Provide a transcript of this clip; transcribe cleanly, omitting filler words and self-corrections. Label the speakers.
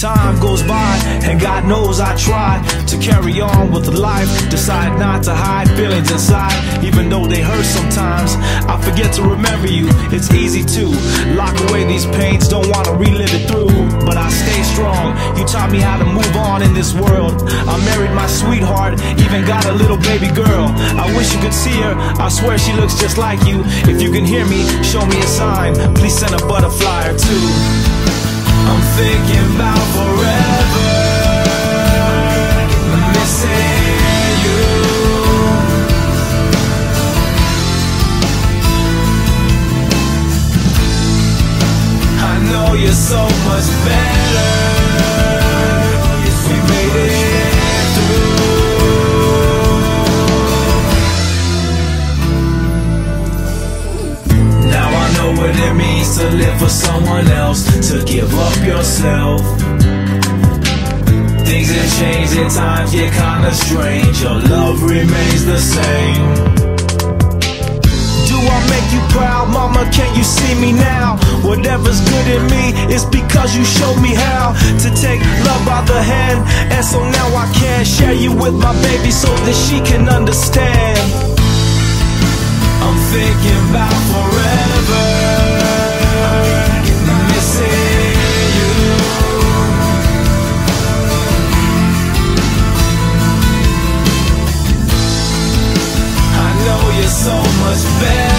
Speaker 1: Time goes by, and God knows I try to carry on with life. Decide not to hide feelings inside, even though they hurt sometimes. I forget to remember you, it's easy to lock away these pains, don't want to relive it through. But I stay strong, you taught me how to move on in this world. I married my sweetheart, even got a little baby girl. I wish you could see her, I swear she looks just like you. If you can hear me, show me a sign, please send a butterfly or two. I'm thinking about forever, missing you. I know you're so much better, we made it through. Now I know what it means to live for someone else, to give up yourself. Things have changed, at times get kinda strange, your love remains the same. Do I make you proud, mama, can you see me now? Whatever's good in me is because you showed me how to take love by the hand. And so now I can share you with my baby so that she can understand. I'm thinking about forever, missing you. I know you're so much better.